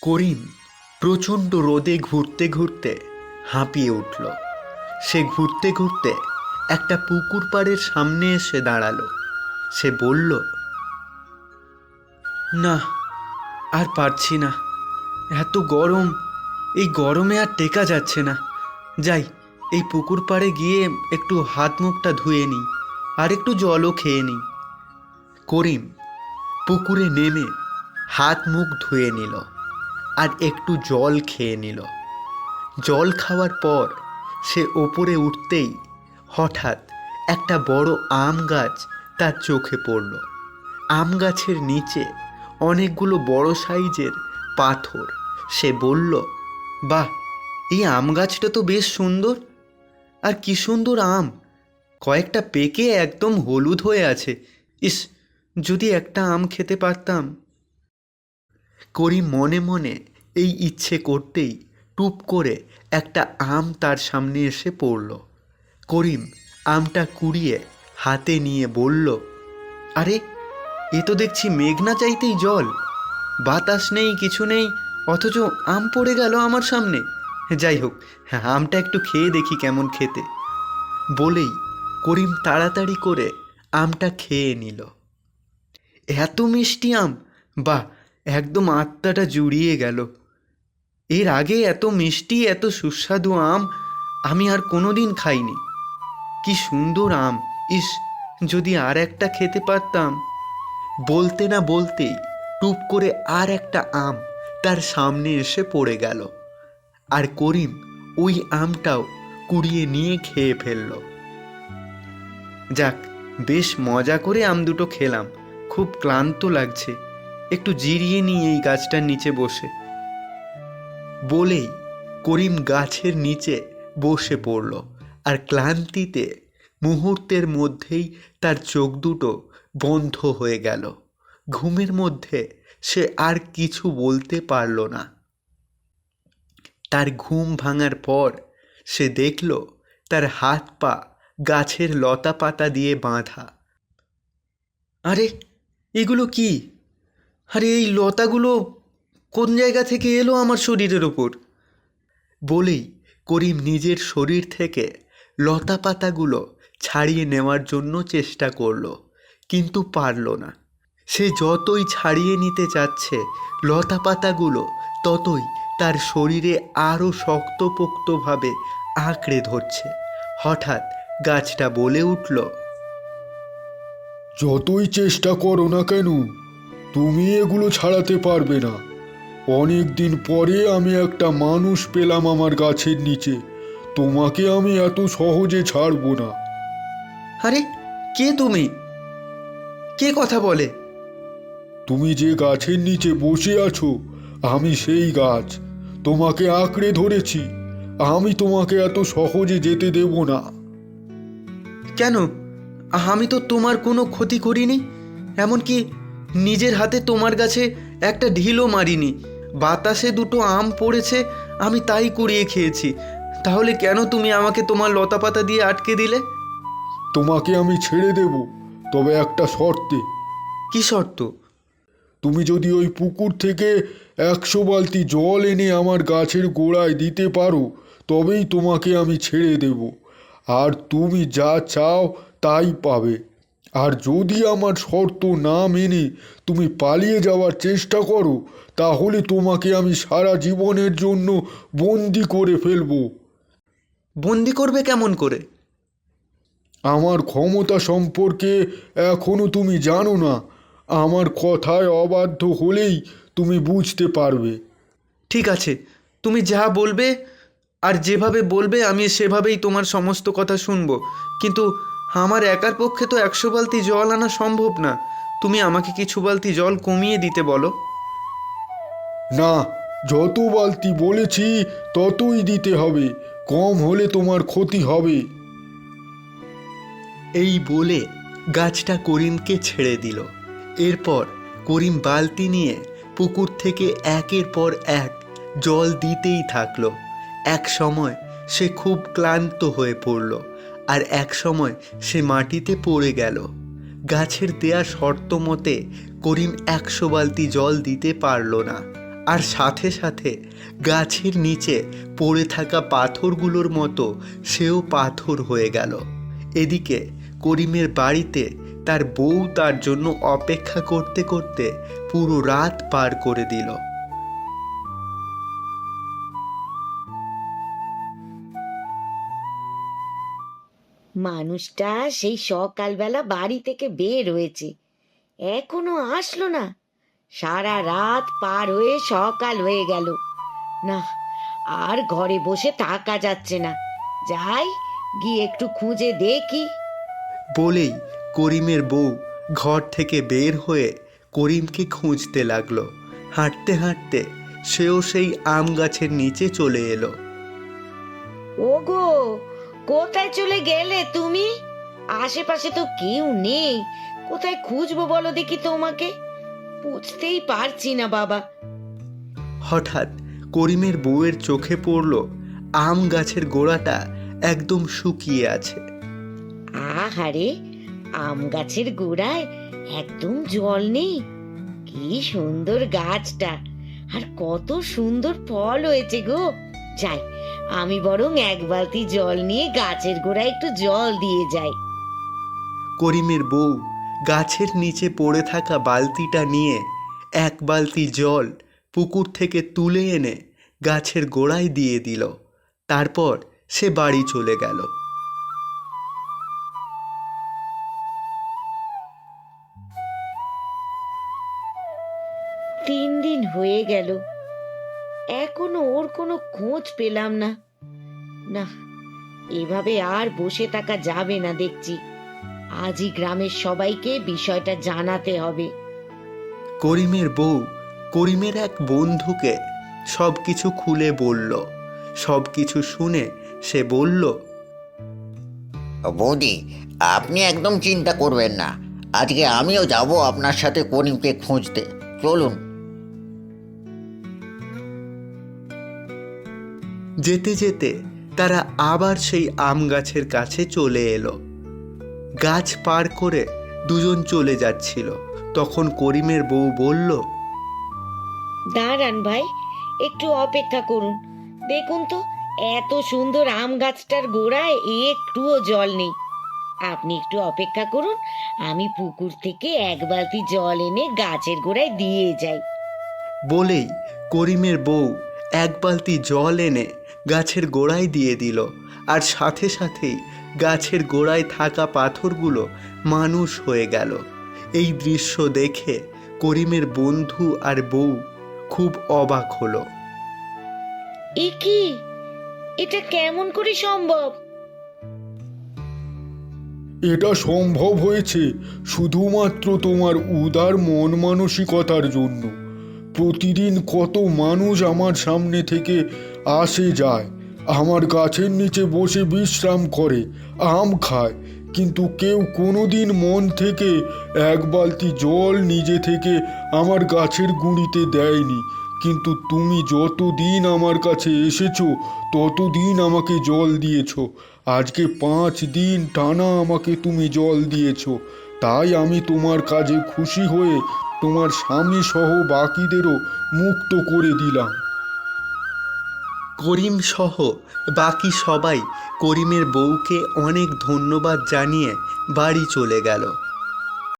করিম প্রচণ্ড রোদে ঘুরতে ঘুরতে হাঁপিয়ে উঠল। সে ঘুরতে ঘুরতে একটা পুকুর পাড়ের সামনে এসে দাঁড়ালো। সে বলল, না, আর পারছি না, এত গরম, এই গরমে আর টেকা যাচ্ছে না। যাই, এই পুকুর পাড়ে গিয়ে একটু হাত মুখটা ধুয়ে নিই, আর একটু জলও খেয়ে নিই। করিম পুকুরে নেমে হাত মুখ ধুয়ে নিল আর একটু জল খেয়ে নিল। জল খাওয়ার পর সে ওপরে উঠতেই হঠাৎ একটা বড় আম গাছ তার চোখে পড়ল। আম গাছের নিচে অনেকগুলো বড় সাইজের পাথর। সে বলল, বাহ, এই আম গাছটা তো বেশ সুন্দর, আর কি সুন্দর আম, কয়েকটা পেকে একদম হলুদ হয়ে আছে। ইস, যদি একটা আম খেতে পারতাম। করিম মনে মনে এই ইচ্ছে করতেই টুপ করে একটা আম তার সামনে এসে পড়ল। করিম আমটা কুড়িয়ে হাতে নিয়ে বলল, আরে, এ তো দেখছি মেঘ না চাইতেই জল, বাতাস নেই, কিছু নেই, অথচ আম পড়ে গেল আমার সামনে। যাই হোক, আমটা একটু খেয়ে দেখি কেমন খেতে। বলেই করিম তাড়াতাড়ি করে আমটা খেয়ে নিল। এত মিষ্টি আম, বাহ, একদম আত্মাটা জুড়িয়ে গেল। এর আগে এত মিষ্টি, এত সুস্বাদু আম আমি আর কোনোদিন খাইনি। কি সুন্দর আম, ইস, যদি আর একটা খেতে পারতাম। বলতে না বলতেই টুপ করে আর একটা আম তার সামনে এসে পড়ে গেল, আর করিম ওই আমটাও কুড়িয়ে নিয়ে খেয়ে ফেলল। যাক, বেশ মজা করে আম দুটো খেলাম, খুব ক্লান্ত লাগছে, একটু জিরিয়ে নিই এই গাছটার নিচে বসে। বলেই করিম গাছের নিচে বসে পড়ল, আর ক্লান্তিতে মুহূর্তের মধ্যেই তার চোখ দুটো বন্ধ হয়ে গেল। ঘুমের মধ্যে সে আর কিছু বলতে পারল না। তার ঘুম ভাঙার পর সে দেখল তার হাত পা গাছের লতা পাতা দিয়ে বাঁধা। আরে, এগুলো কি? আরে, এই লতাগুলো কোন জায়গা থেকে এলো আমার শরীরের ওপর? বলেই করিম নিজের শরীর থেকে লতা পাতাগুলো ছাড়িয়ে নেওয়ার জন্য চেষ্টা করল, কিন্তু পারল না। সে যতই ছাড়িয়ে নিতে চাচ্ছে লতা পাতাগুলো, ততই তার শরীরে আরও শক্তপোক্তভাবে আঁকড়ে ধরছে। হঠাৎ গাছটা বলে উঠল, যতই চেষ্টা করো না কেন, তুমি এগুলো ছাড়াতে পারবে না। অনেক দিন পরে আমি একটা মানুষ পেলাম আমার গাছের নিচে, তোমাকে আমি এত সহজে ছাড়বো না। আরে, কে তুমি? কে কথা বলে? তুমি যে গাছের নিচে বসে আছো, আমি সেই গাছ, তোমাকে আঁকড়ে ধরেছি। আমি তোমাকে এত সহজে যেতে দেব না। কেন? আমি তো তোমার কোনো ক্ষতি করিনি, এমনকি নিজের হাতে তোমার গাছে একটা ঢিলও মারিনি। বাতাসে দুটো আম পড়েছে, আমি তাই কুড়িয়ে খেয়েছি। তাহলে কেন তুমি আমাকে তোমার লতাপাতা দিয়ে আটকে দিলে? তোমাকে আমি ছেড়ে দেব, তবে একটা শর্তে। কি শর্ত? তুমি যদি ওই পুকুর থেকে 100 বালতি জল এনে আমার গাছের গোড়ায় দিতে পারো, তবেই তোমাকে আমি ছেড়ে দেব, আর তুমি যা চাও তাই পাবে। আর যদি আমার শর্ত না মেনে তুমি পালিয়ে যাওয়ার চেষ্টা করো, তাহলে তোমাকে আমি সারা জীবনের জন্য বন্দি করে ফেলবো। বন্দি করবে কেমন করে? আমার ক্ষমতা সম্পর্কে এখনো তুমি জানো না। আমার কথায় অবাধ্য হলেই তুমি বুঝতে পারবে। ঠিক আছে, তুমি যা বলবে আর যেভাবে বলবে আমি সেভাবেই তোমার সমস্ত কথা শুনবো, কিন্তু আমার একার পক্ষে তো 100 বালতি জল আনা সম্ভব না। তুমি আমাকে কিছু বালতি জল কমিয়ে দিতে বলো। না, যত বালতি বলেছি ততই দিতে হবে, কম হলে তোমার ক্ষতি হবে। এই বলে গাছটা করিমকে ছেড়ে দিল। এরপর করিম বালতি নিয়ে পুকুর থেকে একের পর এক জল দিতেই থাকলো। এক সময় সে খুব ক্লান্ত হয়ে পড়ল, আর এক সময় সে মাটিতে পড়ে গেল। গাছের দেয়া শর্ত মতে করিম 100 বালতি জল দিতে পারল না, আর সাথে সাথে গাছের নিচে পড়ে থাকা পাথরগুলোর মতো সেও পাথর হয়ে গেল। এদিকে করিমের বাড়িতে তার বউ তার জন্য অপেক্ষা করতে করতে পুরো রাত পার করে দিল। মানুষটা সেই সকালবেলা বাড়ি থেকে বের হয়েছে, এখনো আসলো না। সারা রাত পার হয়ে সকাল হয়ে গেল। না, আর ঘরে বসে থাকা যাচ্ছে না, যাই গিয়ে একটু খুঁজে দেখি। বলেই করিমের বউ ঘর থেকে বের হয়ে করিমকে খুঁজতে লাগলো। হাঁটতে হাঁটতে সেও সেই আম গাছের নিচে চলে এলো। ওগো, কোথায় চলে গেলে তুমি? আশেপাশে তো কেউ নেই, কোথায় খুঁজবো বলো দেখি তোমাকে? বুঝতেই পারছি না বাবা। হঠাৎ করিমের বউয়ের চোখে পড়ল আম গাছের গোড়াটা একদম শুকিয়ে আছে। আহারে, আম গাছের গোড়ায় একদম জল নেই। কি সুন্দর গাছটা, আর কত সুন্দর ফল হয়েছে গো। যাই, আমি বরং এক বালতি জল নিয়ে গাছের গোড়ায় একটু জল দিয়ে যাই। করিমের বউ গাছের নিচে পড়ে থাকা বালতিটা নিয়ে এক বালতি জল পুকুর থেকে তুলে এনে গাছের গোড়ায় দিয়ে দিল। তারপর সে বাড়ি চলে গেল। 3 দিন হয়ে গেল, এখনো ওর কোনো খোঁজ পেলাম না। না, এভাবে আর বসে থাকা যাবে না দেখছি। আজই গ্রামের সবাইকে বিষয়টা জানাতে হবে। করিমের বউ করিমের এক বন্ধুকে সব কিছু খুলে বলল। সব কিছু শুনে সে বলল, বৌদি, আপনি একদম চিন্তা করবেন না, আজকে আমিও যাব আপনার সাথে করিমকে খুঁজতে। চলুন। যেতে যেতে তারা আবার সেই আম গাছের কাছে চলে এলো। গাছ পার করে দুজন চলে যাচ্ছিল। তখন করিমের বউ বলল, দাঁড়ান ভাই, একটু অপেক্ষা করুন। দেখুন তো, এত সুন্দর আম গাছটার গোড়ায় একটুও জল নেই। আপনি একটু অপেক্ষা করুন, আমি পুকুর থেকে এক বালতি জল এনে গাছের গোড়ায় দিয়ে যাই। বলেই করিমের বউ এক বালতি জল এনে গাছের গোড়ায় দিয়ে দিল। আর সাথে সাথেই গাছের গোড়ায় থাকা পাথরগুলো মানুষ হয়ে গেল। এই দৃশ্য দেখে করিমের বন্ধু আর বউ খুব অবাক হলো। এ কি, এটা কেমন করে সম্ভব? এটা সম্ভব হয়েছে শুধুমাত্র তোমার উদার মন মানসিকতার জন্য। প্রতিদিন কত মানুষ আমার সামনে থেকে আসে যায়, আমার গাছের নিচে বসে বিশ্রাম করে, আম খায়, কিন্তু কেউ কোনোদিন মন থেকে এক বালতি জল নিজে থেকে আমার গাছের গুঁড়িতে দেয়নি। কিন্তু তুমি যতদিন আমার কাছে এসেছো ততদিন আমাকে জল দিয়েছো। আজকে 5 দিন টানা আমাকে তুমি জল দিয়েছো, তাই আমি তোমার কাজে খুশি হয়ে তোমার স্বামী সহ বাকিদেরও মুক্ত করে দিলাম। করিম সহ বাকি সবাই করিমের বউকে অনেক ধন্যবাদ জানিয়ে বাড়ি চলে গেল।